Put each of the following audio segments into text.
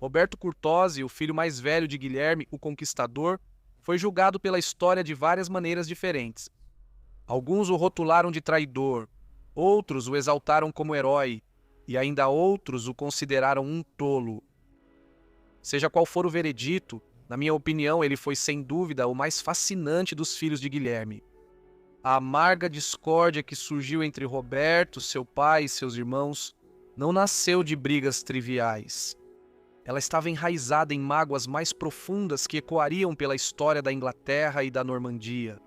Roberto Curtosi, o filho mais velho de Guilherme, o Conquistador, foi julgado pela história de várias maneiras diferentes. Alguns o rotularam de traidor, outros o exaltaram como herói, e ainda outros o consideraram um tolo. Seja qual for o veredito, na minha opinião, ele foi sem dúvida o mais fascinante dos filhos de Guilherme. A amarga discórdia que surgiu entre Roberto, seu pai e seus irmãos não nasceu de brigas triviais. Ela estava enraizada em mágoas mais profundas que ecoariam pela história da Inglaterra e da Normandia.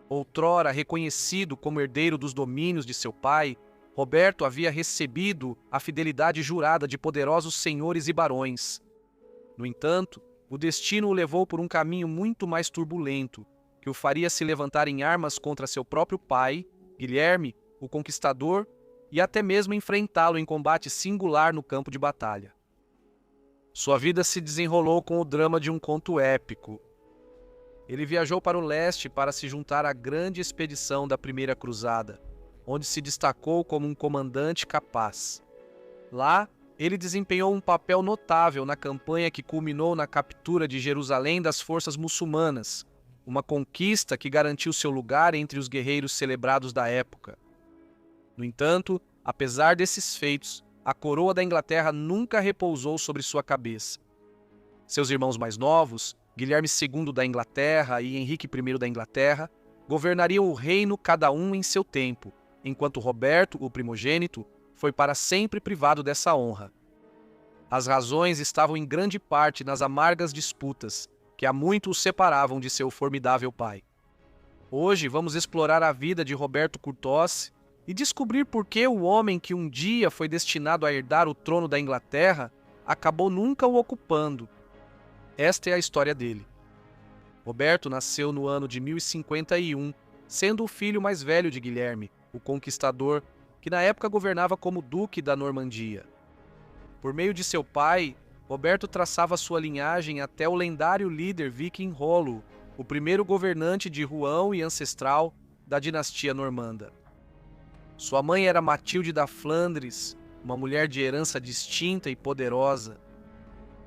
Outrora reconhecido como herdeiro dos domínios de seu pai, Roberto havia recebido a fidelidade jurada de poderosos senhores e barões. No entanto, o destino o levou por um caminho muito mais turbulento, que o faria se levantar em armas contra seu próprio pai, Guilherme, o Conquistador, e até mesmo enfrentá-lo em combate singular no campo de batalha. Sua vida se desenrolou com o drama de um conto épico. Ele viajou para o leste para se juntar à grande expedição da Primeira Cruzada, onde se destacou como um comandante capaz. Lá, ele desempenhou um papel notável na campanha que culminou na captura de Jerusalém das forças muçulmanas, uma conquista que garantiu seu lugar entre os guerreiros celebrados da época. No entanto, apesar desses feitos, a coroa da Inglaterra nunca repousou sobre sua cabeça. Seus irmãos mais novos, Guilherme II da Inglaterra e Henrique I da Inglaterra, governariam o reino cada um em seu tempo, enquanto Roberto, o primogênito, foi para sempre privado dessa honra. As razões estavam em grande parte nas amargas disputas, que há muito o separavam de seu formidável pai. Hoje vamos explorar a vida de Roberto Curtosi e descobrir por que o homem que um dia foi destinado a herdar o trono da Inglaterra acabou nunca o ocupando. Esta é a história dele. Roberto nasceu no ano de 1051, sendo o filho mais velho de Guilherme, o Conquistador, que na época governava como Duque da Normandia. Por meio de seu pai, Roberto traçava sua linhagem até o lendário líder viking Rollo, o primeiro governante de Rouen e ancestral da dinastia normanda. Sua mãe era Matilde da Flandres, uma mulher de herança distinta e poderosa.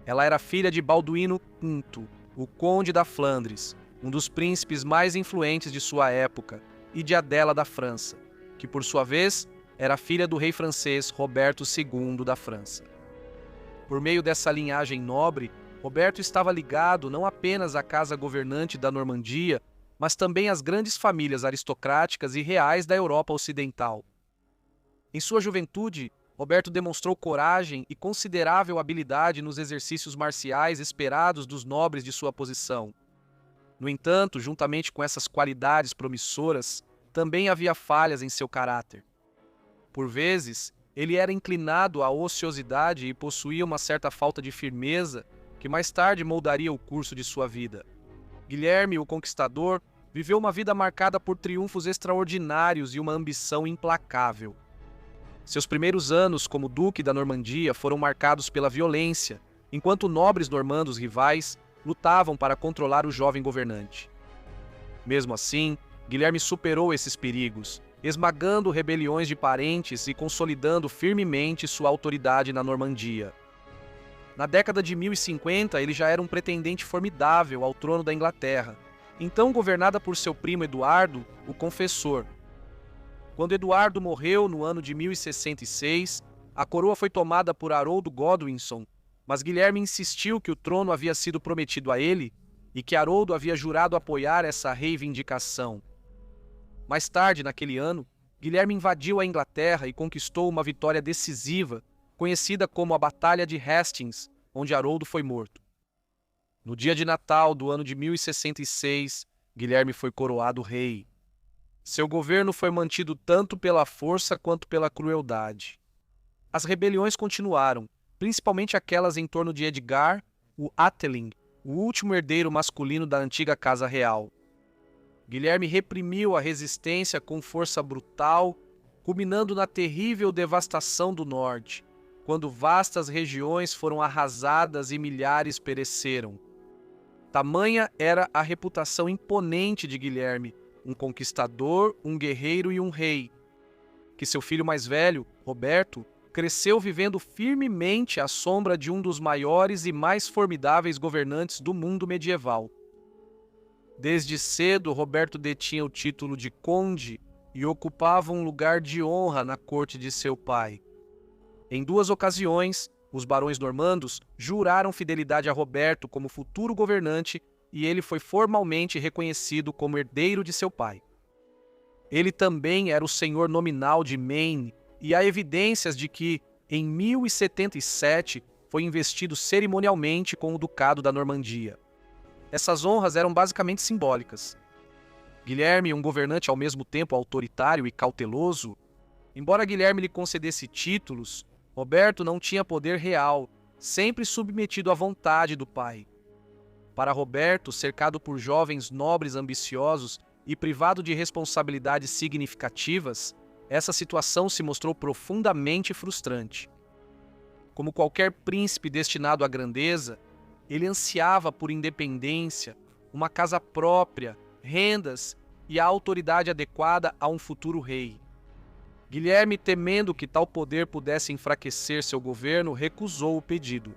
Ela era filha de Balduíno V, o conde da Flandres, um dos príncipes mais influentes de sua época, e de Adela da França, que por sua vez era filha do rei francês Roberto II da França. Por meio dessa linhagem nobre, Roberto estava ligado não apenas à casa governante da Normandia, mas também às grandes famílias aristocráticas e reais da Europa Ocidental. Em sua juventude, Roberto demonstrou coragem e considerável habilidade nos exercícios marciais esperados dos nobres de sua posição. No entanto, juntamente com essas qualidades promissoras, também havia falhas em seu caráter. Por vezes, ele era inclinado à ociosidade e possuía uma certa falta de firmeza que mais tarde moldaria o curso de sua vida. Guilherme, o Conquistador, viveu uma vida marcada por triunfos extraordinários e uma ambição implacável. Seus primeiros anos como Duque da Normandia foram marcados pela violência, enquanto nobres normandos rivais lutavam para controlar o jovem governante. Mesmo assim, Guilherme superou esses perigos, esmagando rebeliões de parentes e consolidando firmemente sua autoridade na Normandia. Na década de 1050, ele já era um pretendente formidável ao trono da Inglaterra, então governada por seu primo Eduardo, o Confessor. Quando Eduardo morreu no ano de 1066, a coroa foi tomada por Haroldo Godwinson, mas Guilherme insistiu que o trono havia sido prometido a ele e que Haroldo havia jurado apoiar essa reivindicação. Mais tarde, naquele ano, Guilherme invadiu a Inglaterra e conquistou uma vitória decisiva, conhecida como a Batalha de Hastings, onde Haroldo foi morto. No dia de Natal do ano de 1066, Guilherme foi coroado rei. Seu governo foi mantido tanto pela força quanto pela crueldade. As rebeliões continuaram, principalmente aquelas em torno de Edgar, o Atheling, o último herdeiro masculino da antiga Casa Real. Guilherme reprimiu a resistência com força brutal, culminando na terrível devastação do norte, quando vastas regiões foram arrasadas e milhares pereceram. Tamanha era a reputação imponente de Guilherme, um conquistador, um guerreiro e um rei, que seu filho mais velho, Roberto, cresceu vivendo firmemente à sombra de um dos maiores e mais formidáveis governantes do mundo medieval. Desde cedo, Roberto detinha o título de conde e ocupava um lugar de honra na corte de seu pai. Em 2 ocasiões, os barões normandos juraram fidelidade a Roberto como futuro governante e ele foi formalmente reconhecido como herdeiro de seu pai. Ele também era o senhor nominal de Maine e há evidências de que, em 1077, foi investido cerimonialmente com o Ducado da Normandia. Essas honras eram basicamente simbólicas. Guilherme, um governante ao mesmo tempo autoritário e cauteloso, embora Guilherme lhe concedesse títulos, Roberto não tinha poder real, sempre submetido à vontade do pai. Para Roberto, cercado por jovens nobres ambiciosos e privado de responsabilidades significativas, essa situação se mostrou profundamente frustrante. Como qualquer príncipe destinado à grandeza, ele ansiava por independência, uma casa própria, rendas e a autoridade adequada a um futuro rei. Guilherme, temendo que tal poder pudesse enfraquecer seu governo, recusou o pedido.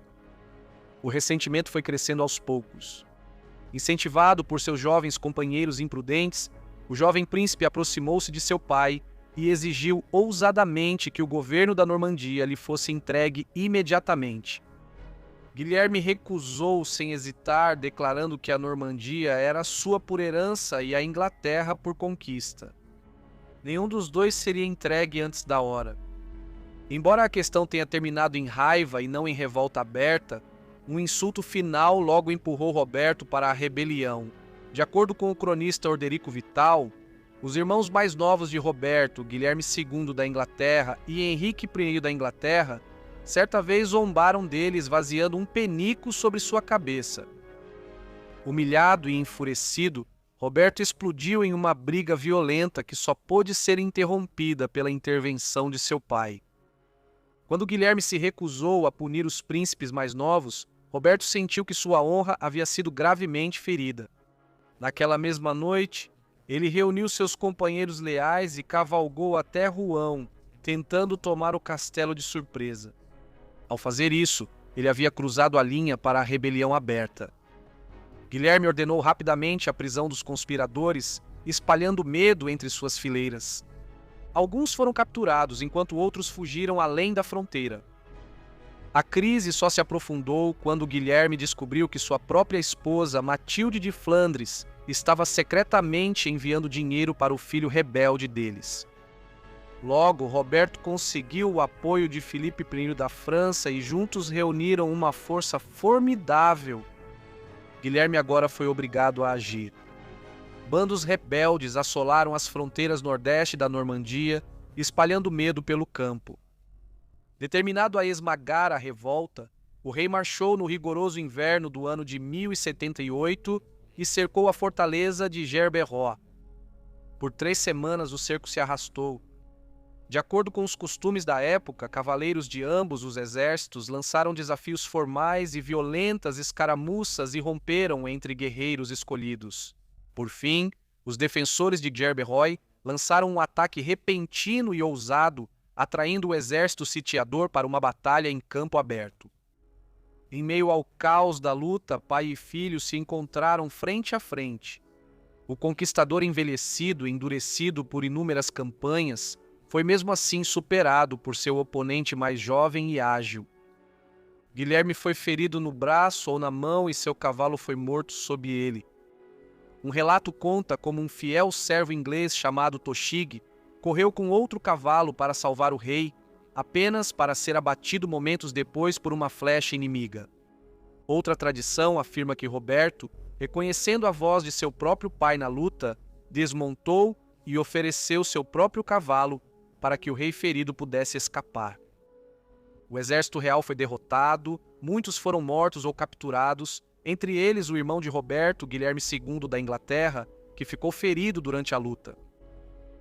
O ressentimento foi crescendo aos poucos. Incentivado por seus jovens companheiros imprudentes, o jovem príncipe aproximou-se de seu pai e exigiu ousadamente que o governo da Normandia lhe fosse entregue imediatamente. Guilherme recusou sem hesitar, declarando que a Normandia era sua por herança e a Inglaterra por conquista. Nenhum dos dois seria entregue antes da hora. Embora a questão tenha terminado em raiva e não em revolta aberta, um insulto final logo empurrou Roberto para a rebelião. De acordo com o cronista Orderico Vital, os irmãos mais novos de Roberto, Guilherme II da Inglaterra e Henrique I da Inglaterra, certa vez zombaram dele esvaziando um penico sobre sua cabeça. Humilhado e enfurecido, Roberto explodiu em uma briga violenta que só pôde ser interrompida pela intervenção de seu pai. Quando Guilherme se recusou a punir os príncipes mais novos, Roberto sentiu que sua honra havia sido gravemente ferida. Naquela mesma noite, ele reuniu seus companheiros leais e cavalgou até Rouen, tentando tomar o castelo de surpresa. Ao fazer isso, ele havia cruzado a linha para a rebelião aberta. Guilherme ordenou rapidamente a prisão dos conspiradores, espalhando medo entre suas fileiras. Alguns foram capturados, enquanto outros fugiram além da fronteira. A crise só se aprofundou quando Guilherme descobriu que sua própria esposa, Matilde de Flandres, estava secretamente enviando dinheiro para o filho rebelde deles. Logo, Roberto conseguiu o apoio de Filipe I da França e juntos reuniram uma força formidável. Guilherme agora foi obrigado a agir. Bandos rebeldes assolaram as fronteiras nordeste da Normandia, espalhando medo pelo campo. Determinado a esmagar a revolta, o rei marchou no rigoroso inverno do ano de 1078 e cercou a fortaleza de Gerberoi. Por 3 semanas o cerco se arrastou. De acordo com os costumes da época, cavaleiros de ambos os exércitos lançaram desafios formais e violentas escaramuças e romperam entre guerreiros escolhidos. Por fim, os defensores de Gerberoi lançaram um ataque repentino e ousado, atraindo o exército sitiador para uma batalha em campo aberto. Em meio ao caos da luta, pai e filho se encontraram frente a frente. O conquistador envelhecido, endurecido por inúmeras campanhas, foi mesmo assim superado por seu oponente mais jovem e ágil. Guilherme foi ferido no braço ou na mão e seu cavalo foi morto sob ele. Um relato conta como um fiel servo inglês chamado Toshig correu com outro cavalo para salvar o rei, apenas para ser abatido momentos depois por uma flecha inimiga. Outra tradição afirma que Roberto, reconhecendo a voz de seu próprio pai na luta, desmontou e ofereceu seu próprio cavalo para que o rei ferido pudesse escapar. O exército real foi derrotado, muitos foram mortos ou capturados, entre eles o irmão de Roberto, Guilherme II da Inglaterra, que ficou ferido durante a luta.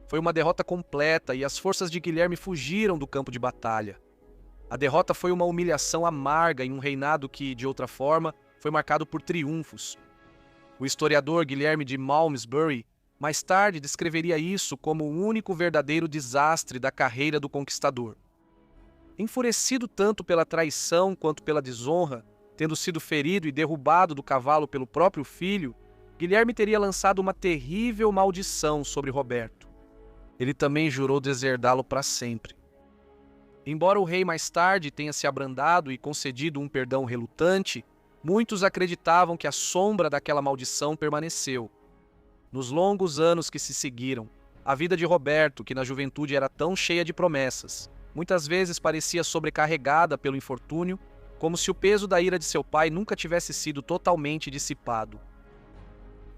Foi uma derrota completa e as forças de Guilherme fugiram do campo de batalha. A derrota foi uma humilhação amarga em um reinado que, de outra forma, foi marcado por triunfos. O historiador Guilherme de Malmesbury mais tarde descreveria isso como o único verdadeiro desastre da carreira do conquistador. Enfurecido tanto pela traição quanto pela desonra, tendo sido ferido e derrubado do cavalo pelo próprio filho, Guilherme teria lançado uma terrível maldição sobre Roberto. Ele também jurou deserdá-lo para sempre. Embora o rei mais tarde tenha se abrandado e concedido um perdão relutante, muitos acreditavam que a sombra daquela maldição permaneceu. Nos longos anos que se seguiram, a vida de Roberto, que na juventude era tão cheia de promessas, muitas vezes parecia sobrecarregada pelo infortúnio, como se o peso da ira de seu pai nunca tivesse sido totalmente dissipado.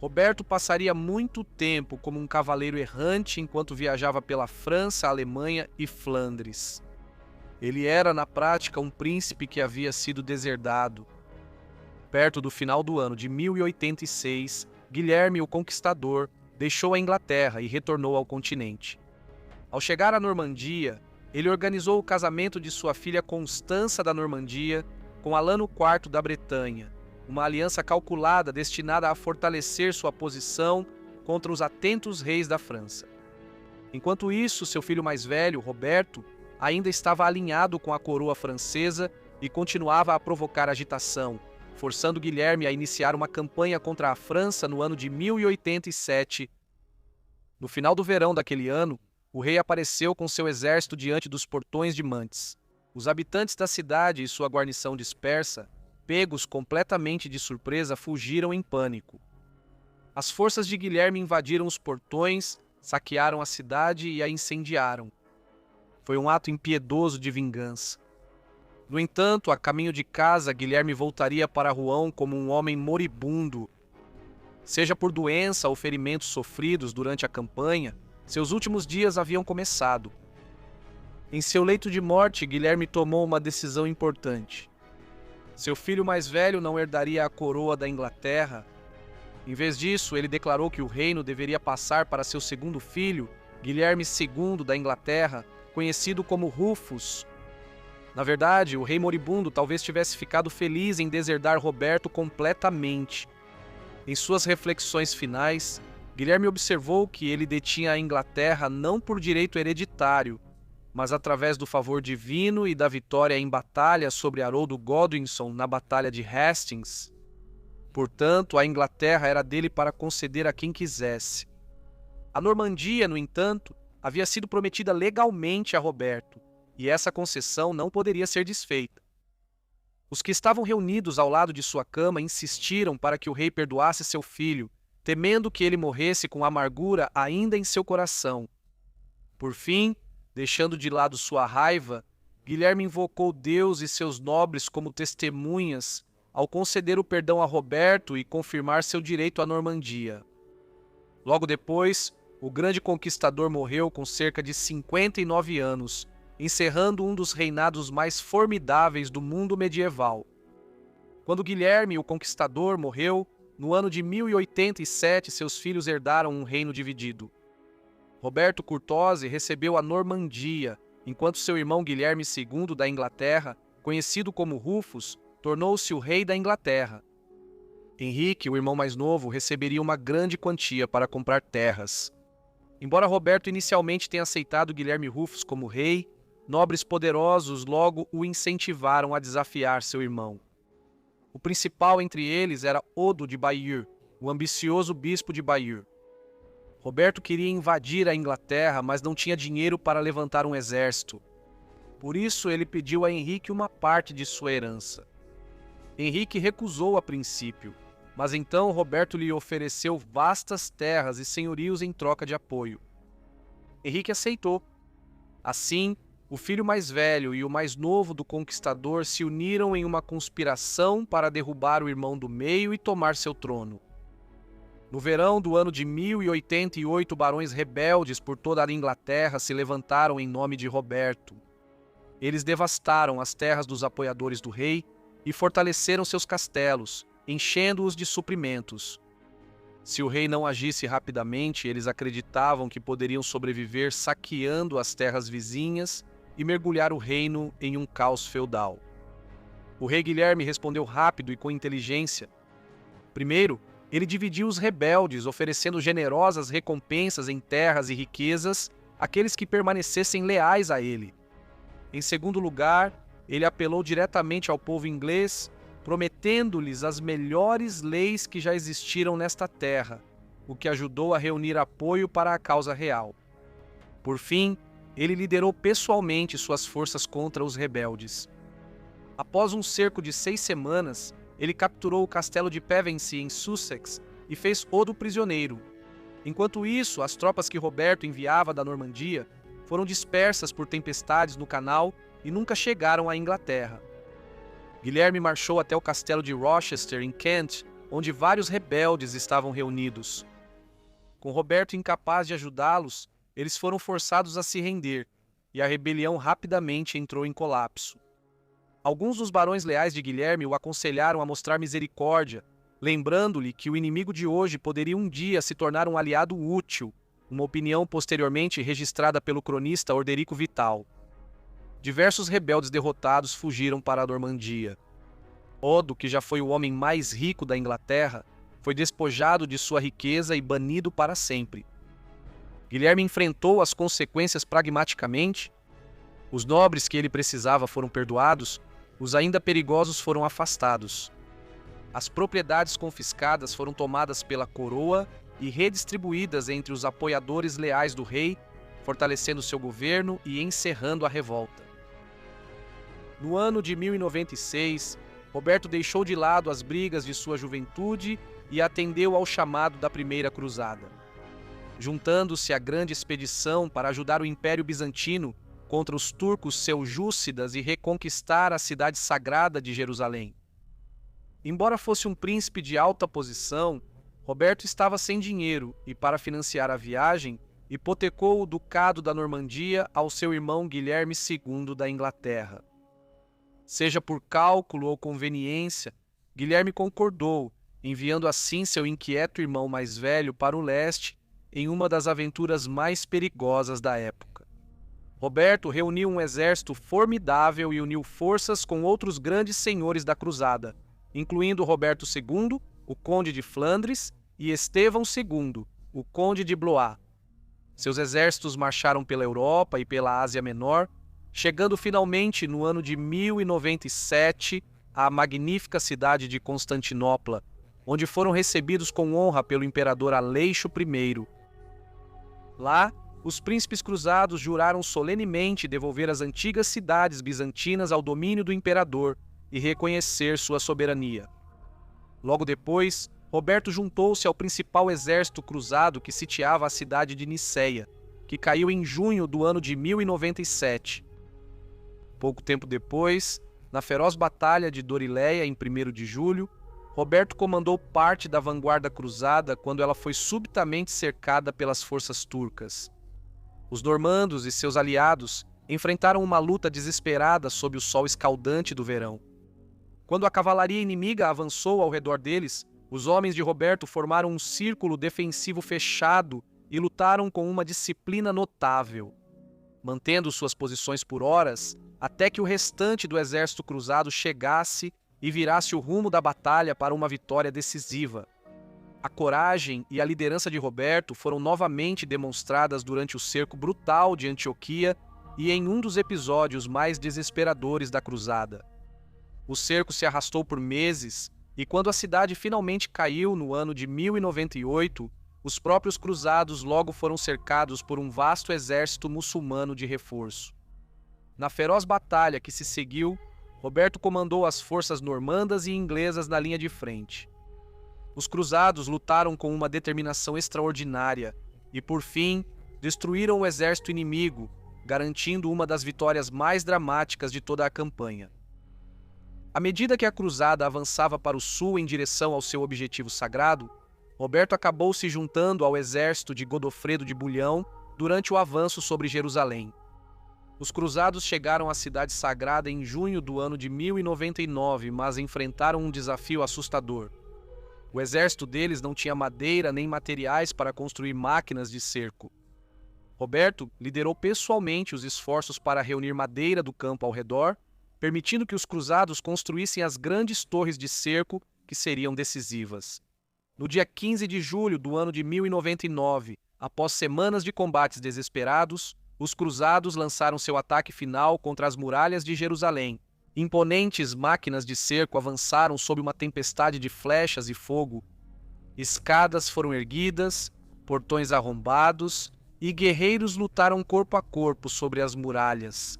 Roberto passaria muito tempo como um cavaleiro errante enquanto viajava pela França, Alemanha e Flandres. Ele era, na prática, um príncipe que havia sido deserdado. Perto do final do ano de 1086, Guilherme o Conquistador deixou a Inglaterra e retornou ao continente. Ao chegar à Normandia, ele organizou o casamento de sua filha Constança da Normandia com Alano IV da Bretanha, uma aliança calculada destinada a fortalecer sua posição contra os atentos reis da França. Enquanto isso, seu filho mais velho, Roberto, ainda estava alinhado com a coroa francesa e continuava a provocar agitação, forçando Guilherme a iniciar uma campanha contra a França no ano de 1087. No final do verão daquele ano, o rei apareceu com seu exército diante dos portões de Mantes. Os habitantes da cidade e sua guarnição dispersa, pegos completamente de surpresa, fugiram em pânico. As forças de Guilherme invadiram os portões, saquearam a cidade e a incendiaram. Foi um ato impiedoso de vingança. No entanto, a caminho de casa, Guilherme voltaria para Rouen como um homem moribundo. Seja por doença ou ferimentos sofridos durante a campanha, seus últimos dias haviam começado. Em seu leito de morte, Guilherme tomou uma decisão importante. Seu filho mais velho não herdaria a coroa da Inglaterra. Em vez disso, ele declarou que o reino deveria passar para seu segundo filho, Guilherme II da Inglaterra, conhecido como Rufus. Na verdade, o rei moribundo talvez tivesse ficado feliz em deserdar Roberto completamente. Em suas reflexões finais, Guilherme observou que ele detinha a Inglaterra não por direito hereditário, mas através do favor divino e da vitória em batalha sobre Haroldo Godwinson na Batalha de Hastings. Portanto, a Inglaterra era dele para conceder a quem quisesse. A Normandia, no entanto, havia sido prometida legalmente a Roberto, e essa concessão não poderia ser desfeita. Os que estavam reunidos ao lado de sua cama insistiram para que o rei perdoasse seu filho, temendo que ele morresse com amargura ainda em seu coração. Por fim, deixando de lado sua raiva, Guilherme invocou Deus e seus nobres como testemunhas ao conceder o perdão a Roberto e confirmar seu direito à Normandia. Logo depois, o grande conquistador morreu com cerca de 59 anos, encerrando um dos reinados mais formidáveis do mundo medieval. Quando Guilherme, o Conquistador, morreu, no ano de 1087, seus filhos herdaram um reino dividido. Roberto Curtosi recebeu a Normandia, enquanto seu irmão Guilherme II da Inglaterra, conhecido como Rufus, tornou-se o rei da Inglaterra. Henrique, o irmão mais novo, receberia uma grande quantia para comprar terras. Embora Roberto inicialmente tenha aceitado Guilherme Rufus como rei, nobres poderosos logo o incentivaram a desafiar seu irmão. O principal entre eles era Odo de Bayeux, o ambicioso bispo de Bayeux. Roberto queria invadir a Inglaterra, mas não tinha dinheiro para levantar um exército. Por isso, ele pediu a Henrique uma parte de sua herança. Henrique recusou a princípio, mas então Roberto lhe ofereceu vastas terras e senhorios em troca de apoio. Henrique aceitou. Assim, o filho mais velho e o mais novo do conquistador se uniram em uma conspiração para derrubar o irmão do meio e tomar seu trono. No verão do ano de 1088, barões rebeldes por toda a Inglaterra se levantaram em nome de Roberto. Eles devastaram as terras dos apoiadores do rei e fortaleceram seus castelos, enchendo-os de suprimentos. Se o rei não agisse rapidamente, eles acreditavam que poderiam sobreviver saqueando as terras vizinhas e mergulhar o reino em um caos feudal. O rei Guilherme respondeu rápido e com inteligência. Primeiro, ele dividiu os rebeldes, oferecendo generosas recompensas em terras e riquezas àqueles que permanecessem leais a ele. Em segundo lugar, ele apelou diretamente ao povo inglês, prometendo-lhes as melhores leis que já existiram nesta terra, o que ajudou a reunir apoio para a causa real. Por fim, ele liderou pessoalmente suas forças contra os rebeldes. Após um cerco de 6 semanas, ele capturou o castelo de Pevensey, em Sussex, e fez Odo prisioneiro. Enquanto isso, as tropas que Roberto enviava da Normandia foram dispersas por tempestades no canal e nunca chegaram à Inglaterra. Guilherme marchou até o castelo de Rochester, em Kent, onde vários rebeldes estavam reunidos. Com Roberto incapaz de ajudá-los, eles foram forçados a se render, e a rebelião rapidamente entrou em colapso. Alguns dos barões leais de Guilherme o aconselharam a mostrar misericórdia, lembrando-lhe que o inimigo de hoje poderia um dia se tornar um aliado útil, uma opinião posteriormente registrada pelo cronista Orderico Vital. Diversos rebeldes derrotados fugiram para a Normandia. Odo, que já foi o homem mais rico da Inglaterra, foi despojado de sua riqueza e banido para sempre. Guilherme enfrentou as consequências pragmaticamente. Os nobres que ele precisava foram perdoados, os ainda perigosos foram afastados. As propriedades confiscadas foram tomadas pela coroa e redistribuídas entre os apoiadores leais do rei, fortalecendo seu governo e encerrando a revolta. No ano de 1096, Roberto deixou de lado as brigas de sua juventude e atendeu ao chamado da Primeira Cruzada. Juntando-se à grande expedição para ajudar o Império Bizantino contra os turcos seljúcidas e reconquistar a cidade sagrada de Jerusalém. Embora fosse um príncipe de alta posição, Roberto estava sem dinheiro e, para financiar a viagem, hipotecou o Ducado da Normandia ao seu irmão Guilherme II da Inglaterra. Seja por cálculo ou conveniência, Guilherme concordou, enviando assim seu inquieto irmão mais velho para o leste em uma das aventuras mais perigosas da época. Roberto reuniu um exército formidável e uniu forças com outros grandes senhores da cruzada, incluindo Roberto II, o Conde de Flandres, e Estevão II, o Conde de Blois. Seus exércitos marcharam pela Europa e pela Ásia Menor, chegando finalmente no ano de 1097 à magnífica cidade de Constantinopla, onde foram recebidos com honra pelo imperador Aleixo I. Lá, os príncipes cruzados juraram solenemente devolver as antigas cidades bizantinas ao domínio do imperador e reconhecer sua soberania. Logo depois, Roberto juntou-se ao principal exército cruzado que sitiava a cidade de Niceia, que caiu em junho do ano de 1097. Pouco tempo depois, na feroz batalha de Dorileia, em 1º de julho, Roberto comandou parte da vanguarda cruzada quando ela foi subitamente cercada pelas forças turcas. Os normandos e seus aliados enfrentaram uma luta desesperada sob o sol escaldante do verão. Quando a cavalaria inimiga avançou ao redor deles, os homens de Roberto formaram um círculo defensivo fechado e lutaram com uma disciplina notável, mantendo suas posições por horas até que o restante do exército cruzado chegasse e virasse o rumo da batalha para uma vitória decisiva. A coragem e a liderança de Roberto foram novamente demonstradas durante o cerco brutal de Antioquia e em um dos episódios mais desesperadores da cruzada. O cerco se arrastou por meses e quando a cidade finalmente caiu no ano de 1098, os próprios cruzados logo foram cercados por um vasto exército muçulmano de reforço. Na feroz batalha que se seguiu, Roberto comandou as forças normandas e inglesas na linha de frente. Os cruzados lutaram com uma determinação extraordinária e, por fim, destruíram o exército inimigo, garantindo uma das vitórias mais dramáticas de toda a campanha. À medida que a cruzada avançava para o sul em direção ao seu objetivo sagrado, Roberto acabou se juntando ao exército de Godofredo de Bulhão durante o avanço sobre Jerusalém. Os cruzados chegaram à cidade sagrada em junho do ano de 1099, mas enfrentaram um desafio assustador. O exército deles não tinha madeira nem materiais para construir máquinas de cerco. Roberto liderou pessoalmente os esforços para reunir madeira do campo ao redor, permitindo que os cruzados construíssem as grandes torres de cerco que seriam decisivas. No dia 15 de julho do ano de 1099, após semanas de combates desesperados, os cruzados lançaram seu ataque final contra as muralhas de Jerusalém. Imponentes máquinas de cerco avançaram sob uma tempestade de flechas e fogo. Escadas foram erguidas, portões arrombados, e guerreiros lutaram corpo a corpo sobre as muralhas.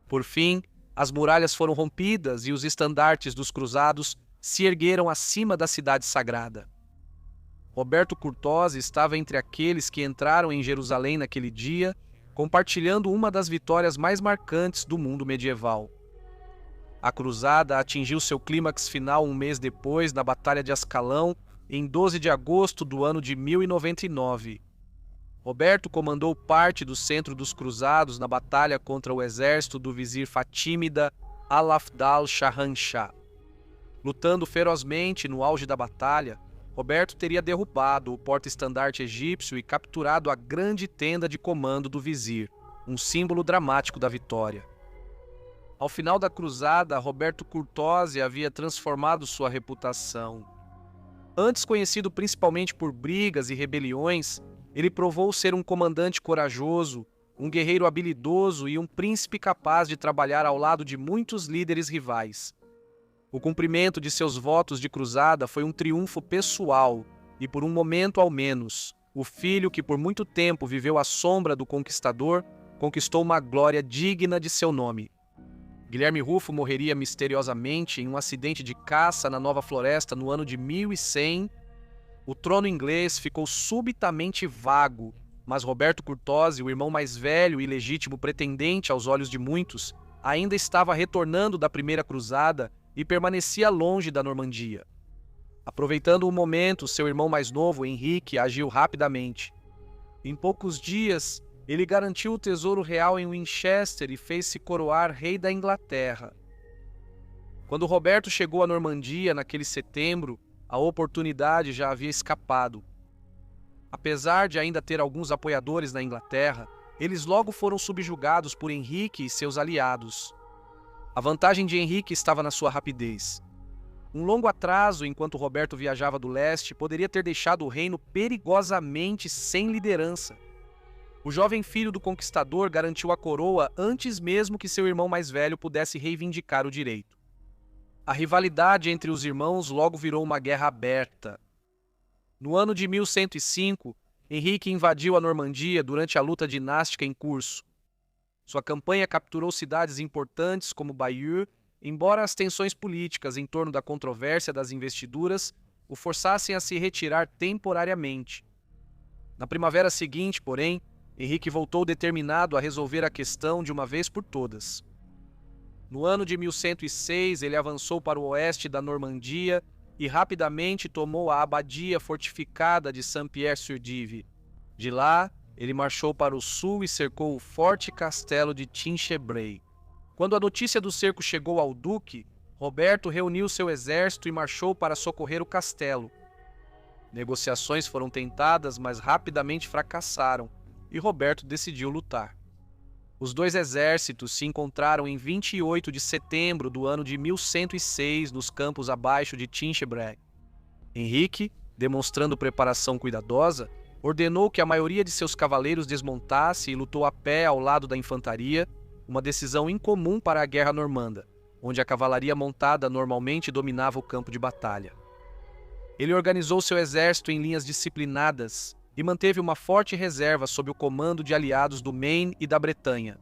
Por fim, as muralhas foram rompidas e os estandartes dos cruzados se ergueram acima da cidade sagrada. Roberto Curtose estava entre aqueles que entraram em Jerusalém naquele dia, compartilhando uma das vitórias mais marcantes do mundo medieval. A cruzada atingiu seu clímax final um mês depois, na Batalha de Ascalão, em 12 de agosto do ano de 1099. Roberto comandou parte do centro dos cruzados na batalha contra o exército do vizir fatímida Al-Afdal Shahanshah. Lutando ferozmente no auge da batalha, Roberto teria derrubado o porta-estandarte egípcio e capturado a grande tenda de comando do vizir, um símbolo dramático da vitória. Ao final da cruzada, Roberto Curtose havia transformado sua reputação. Antes conhecido principalmente por brigas e rebeliões, ele provou ser um comandante corajoso, um guerreiro habilidoso e um príncipe capaz de trabalhar ao lado de muitos líderes rivais. O cumprimento de seus votos de cruzada foi um triunfo pessoal e, por um momento ao menos, o filho que por muito tempo viveu à sombra do conquistador conquistou uma glória digna de seu nome. Guilherme Rufo morreria misteriosamente em um acidente de caça na Nova Floresta no ano de 1100. O trono inglês ficou subitamente vago, mas Roberto Curtose, o irmão mais velho e legítimo pretendente aos olhos de muitos, ainda estava retornando da primeira cruzada e permanecia longe da Normandia. Aproveitando o momento, seu irmão mais novo, Henrique, agiu rapidamente. Em poucos dias, ele garantiu o tesouro real em Winchester e fez-se coroar rei da Inglaterra. Quando Roberto chegou à Normandia naquele setembro, a oportunidade já havia escapado. Apesar de ainda ter alguns apoiadores na Inglaterra, eles logo foram subjugados por Henrique e seus aliados. A vantagem de Henrique estava na sua rapidez. Um longo atraso enquanto Roberto viajava do leste poderia ter deixado o reino perigosamente sem liderança. O jovem filho do conquistador garantiu a coroa antes mesmo que seu irmão mais velho pudesse reivindicar o direito. A rivalidade entre os irmãos logo virou uma guerra aberta. No ano de 1105, Henrique invadiu a Normandia durante a luta dinástica em curso. Sua campanha capturou cidades importantes como Bayeux, embora as tensões políticas em torno da controvérsia das investiduras o forçassem a se retirar temporariamente. Na primavera seguinte, porém, Henrique voltou determinado a resolver a questão de uma vez por todas. No ano de 1106, ele avançou para o oeste da Normandia e rapidamente tomou a abadia fortificada de Saint-Pierre-sur-Dive. De lá, ele marchou para o sul e cercou o forte castelo de Tinchebray. Quando a notícia do cerco chegou ao duque, Roberto reuniu seu exército e marchou para socorrer o castelo. Negociações foram tentadas, mas rapidamente fracassaram, e Roberto decidiu lutar. Os dois exércitos se encontraram em 28 de setembro do ano de 1106 nos campos abaixo de Tinchebray. Henrique, demonstrando preparação cuidadosa, ordenou que a maioria de seus cavaleiros desmontasse e lutou a pé ao lado da infantaria, uma decisão incomum para a guerra normanda, onde a cavalaria montada normalmente dominava o campo de batalha. Ele organizou seu exército em linhas disciplinadas e manteve uma forte reserva sob o comando de aliados do Maine e da Bretanha.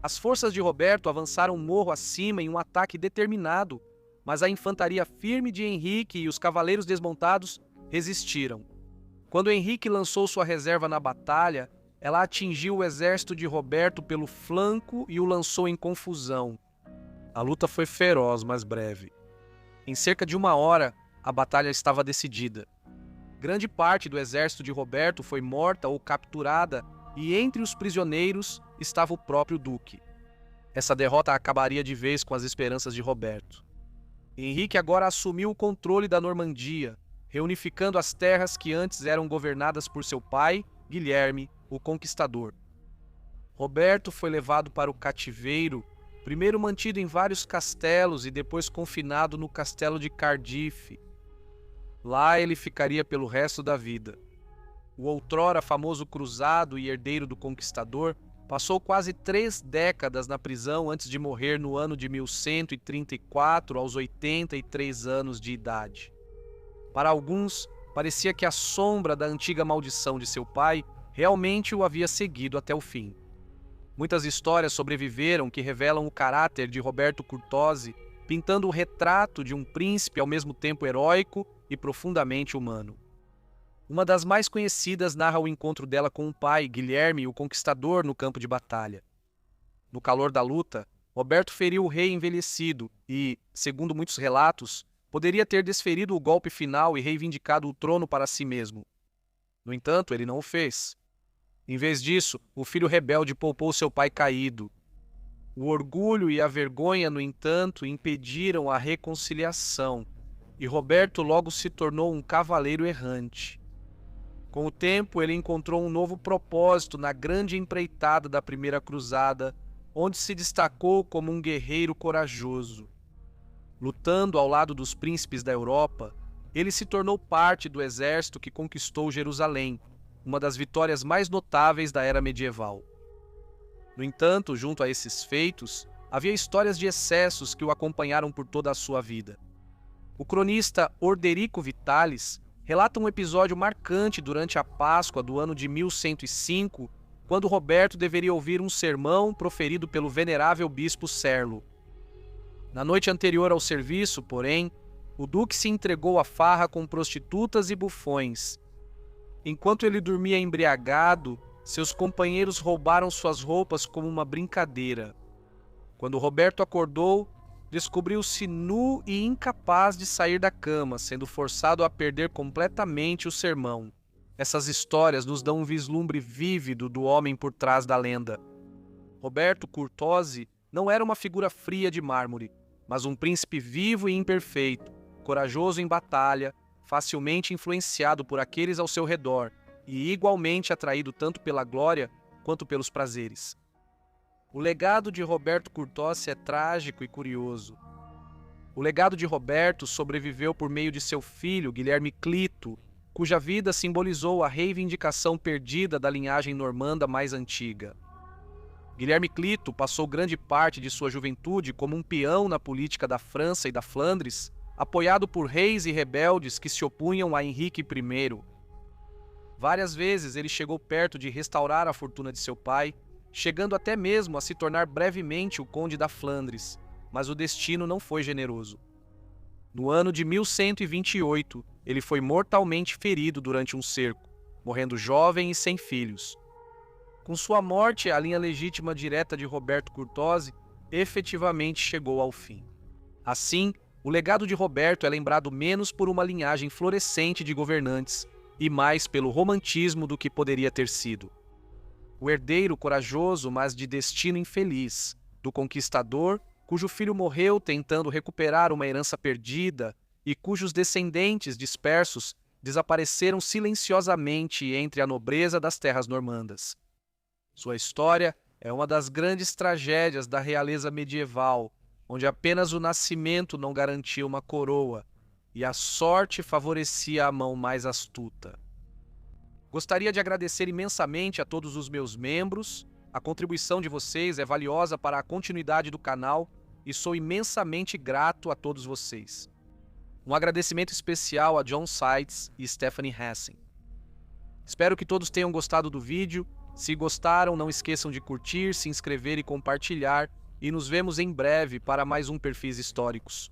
As forças de Roberto avançaram morro acima em um ataque determinado, mas a infantaria firme de Henrique e os cavaleiros desmontados resistiram. Quando Henrique lançou sua reserva na batalha, ela atingiu o exército de Roberto pelo flanco e o lançou em confusão. A luta foi feroz, mas breve. Em cerca de 1 hora, a batalha estava decidida. Grande parte do exército de Roberto foi morta ou capturada e entre os prisioneiros estava o próprio duque. Essa derrota acabaria de vez com as esperanças de Roberto. Henrique agora assumiu o controle da Normandia, reunificando as terras que antes eram governadas por seu pai, Guilherme, o Conquistador. Roberto foi levado para o cativeiro, primeiro mantido em vários castelos e depois confinado no castelo de Cardiff. Lá ele ficaria pelo resto da vida. O outrora famoso cruzado e herdeiro do conquistador passou quase 3 décadas na prisão antes de morrer no ano de 1134, aos 83 anos de idade. Para alguns, parecia que a sombra da antiga maldição de seu pai realmente o havia seguido até o fim. Muitas histórias sobreviveram que revelam o caráter de Roberto Curtose, pintando o retrato de um príncipe ao mesmo tempo heróico e profundamente humano. Uma das mais conhecidas narra o encontro dela com o pai, Guilherme, o Conquistador, no campo de batalha. No calor da luta, Roberto feriu o rei envelhecido e, segundo muitos relatos, poderia ter desferido o golpe final e reivindicado o trono para si mesmo. No entanto, ele não o fez. Em vez disso, o filho rebelde poupou seu pai caído. O orgulho e a vergonha, no entanto, impediram a reconciliação, e Roberto logo se tornou um cavaleiro errante. Com o tempo, ele encontrou um novo propósito na grande empreitada da Primeira Cruzada, onde se destacou como um guerreiro corajoso. Lutando ao lado dos príncipes da Europa, ele se tornou parte do exército que conquistou Jerusalém, uma das vitórias mais notáveis da era medieval. No entanto, junto a esses feitos, havia histórias de excessos que o acompanharam por toda a sua vida. O cronista Orderico Vitalis relata um episódio marcante durante a Páscoa do ano de 1105, quando Roberto deveria ouvir um sermão proferido pelo venerável bispo Serlo. Na noite anterior ao serviço, porém, o duque se entregou à farra com prostitutas e bufões. Enquanto ele dormia embriagado, seus companheiros roubaram suas roupas como uma brincadeira. Quando Roberto acordou, descobriu-se nu e incapaz de sair da cama, sendo forçado a perder completamente o sermão. Essas histórias nos dão um vislumbre vívido do homem por trás da lenda. Roberto Curtose não era uma figura fria de mármore, mas um príncipe vivo e imperfeito, corajoso em batalha, facilmente influenciado por aqueles ao seu redor e igualmente atraído tanto pela glória quanto pelos prazeres. O legado de Roberto Curtose é trágico e curioso. O legado de Roberto sobreviveu por meio de seu filho, Guilherme Clito, cuja vida simbolizou a reivindicação perdida da linhagem normanda mais antiga. Guilherme Clito passou grande parte de sua juventude como um peão na política da França e da Flandres, apoiado por reis e rebeldes que se opunham a Henrique I. Várias vezes ele chegou perto de restaurar a fortuna de seu pai, chegando até mesmo a se tornar brevemente o conde da Flandres, mas o destino não foi generoso. No ano de 1128, ele foi mortalmente ferido durante um cerco, morrendo jovem e sem filhos. Com sua morte, a linha legítima direta de Roberto Curtose efetivamente chegou ao fim. Assim, o legado de Roberto é lembrado menos por uma linhagem florescente de governantes e mais pelo romantismo do que poderia ter sido. O herdeiro corajoso, mas de destino infeliz, do conquistador, cujo filho morreu tentando recuperar uma herança perdida e cujos descendentes dispersos desapareceram silenciosamente entre a nobreza das terras normandas. Sua história é uma das grandes tragédias da realeza medieval, onde apenas o nascimento não garantia uma coroa e a sorte favorecia a mão mais astuta. Gostaria de agradecer imensamente a todos os meus membros. A contribuição de vocês é valiosa para a continuidade do canal e sou imensamente grato a todos vocês. Um agradecimento especial a John Seitz e Stephanie Hessen. Espero que todos tenham gostado do vídeo. Se gostaram, não esqueçam de curtir, se inscrever e compartilhar. E nos vemos em breve para mais um Perfis Históricos.